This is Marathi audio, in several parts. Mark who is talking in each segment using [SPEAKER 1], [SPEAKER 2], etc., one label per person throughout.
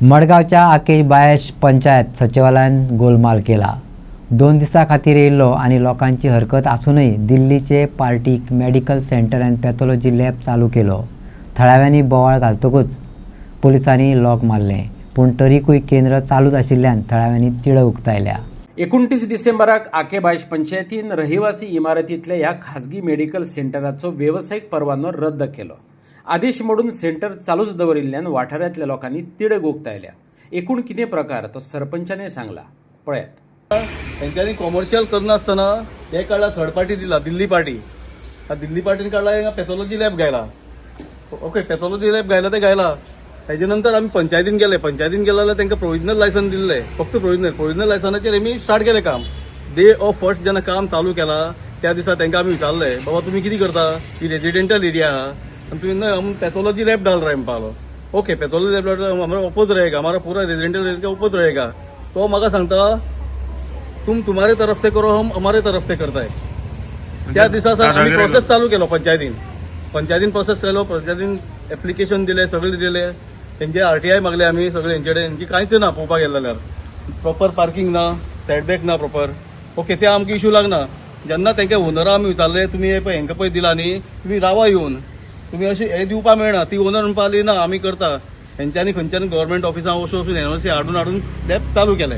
[SPEAKER 1] मडगावच्या आकेश बायश पंचायत सचिवालयान गोलमाल केला। 2 दिसां खातीर येयल्लो आनी लोकांची हरकत आसूनय दिल्लीचे पार्टीक medical centre end pathology lab चालू केलो। थळाव्यांनी बोवाळ घालतकूच पुलिसांनी लॉक मारले, पूण तरीकूय केंद्र चालूच आशिल्ल्यान थळाव्यांनी तिड उक्तायल्या।
[SPEAKER 2] 29 डिसेंबराक आके बायश पंचायतीन रहिवासी इमारतींतल्या ह्या खाजगी मेडिकल सेंटराचो वेवसायीक परवानो रद्द केलो। आदेश मोडून सेंटर चालूच दवरिल्ल्यान वाठारांतल्या लोकांनी तिडक उक्तायल्या। एकूण कितें प्रकार तो सरपंचाने सांगला, पळयात।
[SPEAKER 3] तेंच्यांनी कॉमर्शियल करनासतना हे काडला, थर्ड पार्टी दिला, दिल्ली पार्टी। दिल्ली पार्टीन काडला हिंगा पॅथॉलॉजी लॅब गायला। ओके, पॅथॉलॉजी लॅब गायला ते गायला। तेजे नंतर आमी पंचायतीन गेले जाल्यार तांकां प्रोविजनल लायसन दिल्ले, फक्त प्रोविजनल लायसनाचेर आमी स्टार्ट केलें काम। डे ऑफ फर्स्ट जेन्ना काम चालू केला त्या दिसा तांकां आमी विचारलें, बाबा तुमी कितें करता, ही रेजिडेंटल एरिया आहा आनी तुमी हम पैथोलॉजी लैब डाल रहे हैं पालो। ओके, पैथोलॉजी लैब हमारा ओपोज रहेगा, हमारा पूरा रेजिडेंटल एरिया ओपोज रहेगा। तो म्हाका सांगता तुम तुम्हारे तरफ से करो, हम हमारे तरफ से करता है। त्या दिसा आमी प्रोसेस चालू केलो पंचायतीन प्रोसेस केलो, पंचायतीन एप्लिकेशन दिले, सगळे दिले। तेंचे RTI मागले आमी सगळे, हेंची कांयच ना पळोवपाक गेले जाल्यार। प्रॉपर पार्किंग ना, सेटबॅक ना प्रॉपर। ओके, ते आमकां इश्यू लागना। जेन्ना तेंका ओनरा आमी विचारले, तुमी हे पळय हेंका पळय दिला न्ही, तुमी रावा येवन, तुमी अशी हे दिवपा मेळना। ती ओनर म्हणपा लागली, ना आमी करता। हेंच्यांनी खंयच्यानी गव्हर्मेंट ऑफिसां वचून एनओसी हाडून लॅब चालू केले,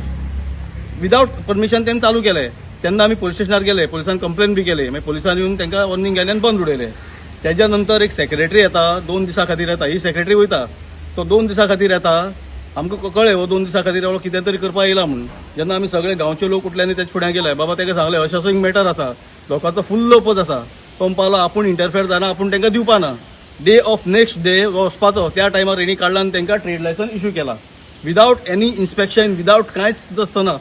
[SPEAKER 3] विदाउट परमिशन तेम चालू केले। तेन्ना आमी पुलीस स्टेशनार गेले, पुलिसान कंप्लेन बी केली, मागीर पुलिसान येवन तेंकां वॉर्निंग केलें आनी बंद उडयले। तेज्या नंतर एक सेक्रेटरी येता, 2 दिसां खातीर येता। ही सेक्रेटरी वयता, तो 2 दिसां खातीर येता। आमकां कळ्ळें हो 2 दिसां खातीर हो कितें तरी करपाक येयला म्हणून। जेन्ना आमी सगळे गांवचे लोक उठले आनी तेजे फुड्यान गेले, बाबा तेका सांगलें अशें असो एक मॅटर आसा, लोकांचो फुल्ल ओपोज आसा। तो म्हणपालो आपूण इंटरफेर जायना, आपूण तेंकां दिवपा ना। डे ऑफ नेक्स्ट डे वचपाचो, त्या टायमार हेणी काडला आनी तेंकां ट्रेड लायसन इश्यू केला, विदाउट एनी इन्स्पेक्शन, विदाउट कांयच आसतना।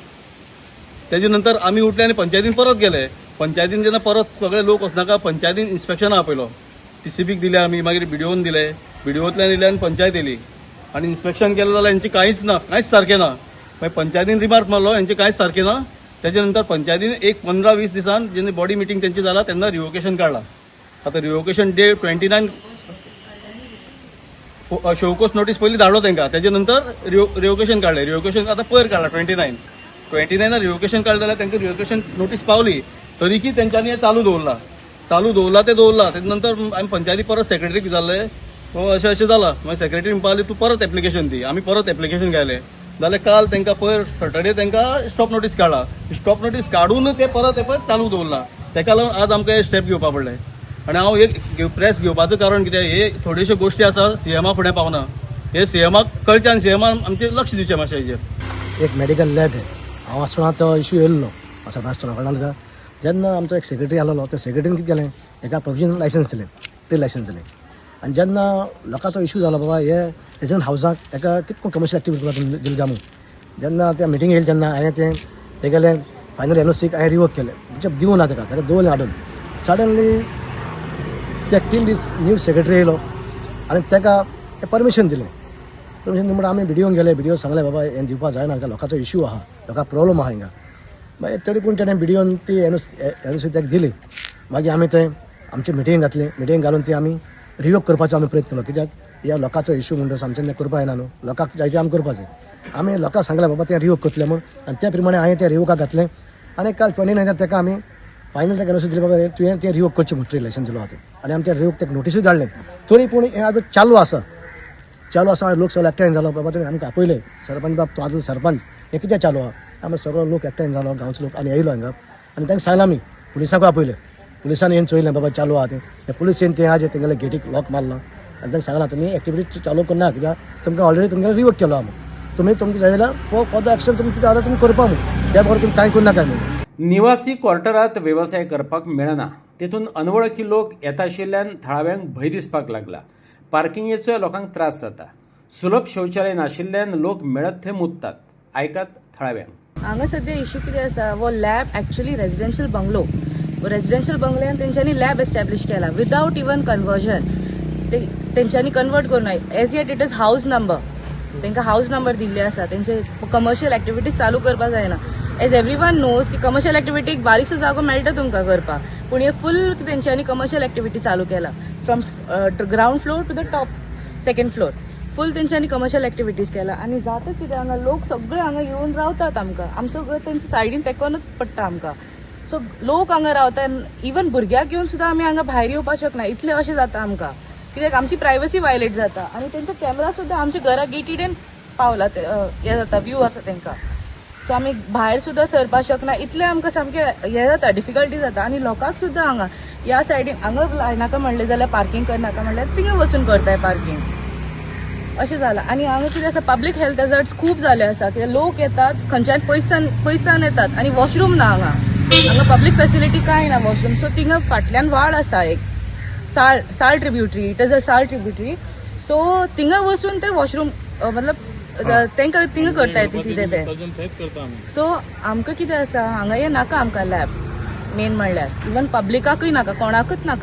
[SPEAKER 3] तेजे नंतर आमी उठले आनी पंचायतीन परत गेले। पंचायतीन जेन्ना परत सगळे लोक वचनाका पंचायतीन इन्स्पेक्शन आपयलो, TCBक दिले आमी, मागीर BDOन दिले, BDOतल्यान येयले आनी पंचायत येयली आनी इन्स्पेक्शन केलें जाल्यार हेंची कांयच ना, कांयच सारकें ना। मागीर पंचायतीन रिमार्क मारलो हेंचें कांयच सारकें ना। तेजे नंतर पंचायतीन एक 15-20 दिसान जेन्ना बॉडी मिटींग तेंची जाला तेन्ना रिवोकेशन काडला। आतां रिवोकेशन डे 29 शोकोस नोटीस पयलीं धाडलो तेंकां, तेजे नंतर रिवोकेशन काडलें। रिवोकेशन आतां पयर काडला 29 रिवोकेशन काडलें जाल्यार तेंकां रिवोकेशन नोटीस पावली, तरीकी तेंच्यांनी हें चालू दवरला तेजे नंतर आमी पंचायती परत सेक्रेटरीक विचारलें, हो अशें जाला। मागीर सेक्रेटरी म्हणपा लागली तूं परत एप्लिकेशन दी। आमी परत एप्लिकेशन घायलें जाल्यार काल तेंकां पयर सॅटर्डे तेंकां स्टॉप नोटीस काडला। स्टॉप नोटीस काडून ते परत चालू दवरला। तेका लागून आज आमकां हे स्टेप घेवपा पडलें। आनी हांव एक प्रेस घेवपाचो कारण कितें, हे थोड्योश्यो गोश्टी आसा CMा फुडें पावना, हे CMाक कळचे आनी CMान आमचें लक्ष दिवचें मातशें हेजेर।
[SPEAKER 4] एक मेडिकल लॅब आहे, हांव आसतना तो इश्यू येयल्लो असो आसतना कळना तुका। जेन्ना आमचो एक सेक्रेटरी आसलो, त्या सेक्रेटरीन कितें केलें, एका प्रोविजनल लायसन्स दिलें, ट्रेड लायसन्स दिलें। आनी जेन्ना लोकांचो इश्यू जालो, बाबा हे एजंट हावसाक एका कितको कमर्शियल एक्टिविटी करपाक दिली काय म्हणून, जेन्ना त्या मिटींग येयली तेन्ना हांवें ते गेले फायनल NOCक हांवें रिवोक केलें, म्हणजे दिवं ना ताका दवरलें हाडून। सडनली त्या 3 दीस न्यू सेक्रेटरी येयलो आनी ताका परमिशन दिलें म्हणून आमी BDOन गेले। BDO सांगलें बाबा हें दिवपा जायना, लोकांचो इश्यू आहा, लोकांक प्रॉब्लम आहा हिंगा। मागीर तरी पूण तेणें BDOन ती NOC ताका दिली। मागीर आमी थंय आमची मिटींग घातली, मिटींग घालून ती आमी रिवोक करपाचो आमी प्रयत्न केलो, कित्याक ह्या लोकांचो इश्यू म्हणटो आमच्यान करपा येना न्हू, लोकांक जायते आमी करपाचें। आमी लोकांक सांगलें बाबा तें रिवोक करतलें म्हूण, आनी त्या प्रमाणे हांवें तें रिवोकाक घातलें। आनी काल 29 ताका आमी फायनल ताका NOC दिली, बाबा तुवें तें रिवोक करचें म्हणून ट्रेड लायसन्स दिलो आतां। आनी आमी त्या रिवोक ताका नोटीसूय धाडलें, तरी पूण हें आजून चालू आसा। लोक सगळे एकठांय जालो, बाबा तुवें आमकां आपयलें सरपंच, बाब तूं आजून सरपंच, हें कित्याक चालू आहा। आमी सगळो लोक एकठांय जालो, गांवचो लोक आनी येयलो हांगा आनी तांकां सांगलें आमी, पुलिसांकूय आपयलें, पुलिसान येवन चोयलें बाबा चालू आहा तें पुलीस येवन तें आज तेंगेले गेटीक लॉक मारला आनी तांकां सांगलां तुमी एक्टिविटी चालू करना, कित्याक तुमकां ऑलरेडी तुमकां रिवोक केलो आमी, तुमकां जाय जाल्यार फॉर द एक्शन तुमी कितें जाता तुमी करपा म्हणून, त्या बरोबर तुमी कांय करूं नाका म्हणून।
[SPEAKER 2] निवासी क्वॉर्टरांत वेवसाय करपाक मेळना, तेतून अनवळखी लोक येता आशिल्ल्यान थळाव्यांक भंय दिसपाक लागला। पार्किंगेचोय लोकांक त्रास जाता। सुलभ शौचालय नाशिल्ल्यान लोक मेळत थंय मुततात। आयकात थळाव्यांक।
[SPEAKER 5] हांगा सद्या इश्यू कितें आसा, वो लॅब एक्चुअली रेजिडेंशियल बंगल्यान तेंच्यांनी लॅब एस्टॅब्लिश केला विदाउट इवन कन्वर्जन। तेंच्यांनी कन्वर्ट करूं ना, as yet it is house number, तेंकां हाऊस नंबर दिल्ले आसा, तेंचे कमर्शियल एक्टिविटीज चालू करपाक जायना। एज एवरीवन नोज की कमर्शियल एक्टिविटीक बारीकसो जागो मेळटा तुमकां करपाक, पूण हे फुल तेंच्यांनी कमर्शियल एक्टिविटी चालू केला from ground floor to the top 2nd floor. फूल तेंच्यांनी कमर्शियल एक्टिविटीज केला आणि जाता कितें हांगा लोक सगळे हांगा येवन रावतात आमकां आमचो घर तेंच्या सायडीन तेकोनच पडटा आमकां सो लोक हांगा रावता इवन भुरग्याक घेवन सुद्दां आमी हांगा भायर येवपाक शकना इतलें अशें जाता आमकां कित्याक आमची प्रायवसी वायलेट जाता आणि तेंचो कॅमेरा सुद्दां आमच्या घरा गेटीडेन पावला हें जाता व्यू आसा तेंकां सो आमी भायर सुद्दां सरपाक शकना इतलें आमकां सामकें हें जाता डिफिकल्टी जाता आनी लोकांक सुद्दां हांगा ह्या सायडीन हांगा लायनाका म्हणलें जाल्यार पार्किंग करनाका म्हणल्यार थिंगा वचून करताय पार्किंग अशें जालां आनी हांगा कितें आसा पब्लीक हेल्थ हॅझार्ड्स खूब जाले आसा कित्याक लोक येतात खंयच्यान पयसान येतात आनी वॉशरूम ना हांगा पब्लीक फेसिलिटी कांय ना वॉशरूम सो थिंगा फाटल्यान व्हाळ आसा एक साल ट्रिब्युटरी इट इज अ साल ट्रिब्युटरी सो थिंगा वचून ते वॉशरूम मतलब तांकां थिंगा करता येता कितें ते सो आमकां कितें आसा हांगा हें नाका आमकां लॅब मेन म्हणल्यार इवन पब्लिकाकूय नाका कोणाकूच नाका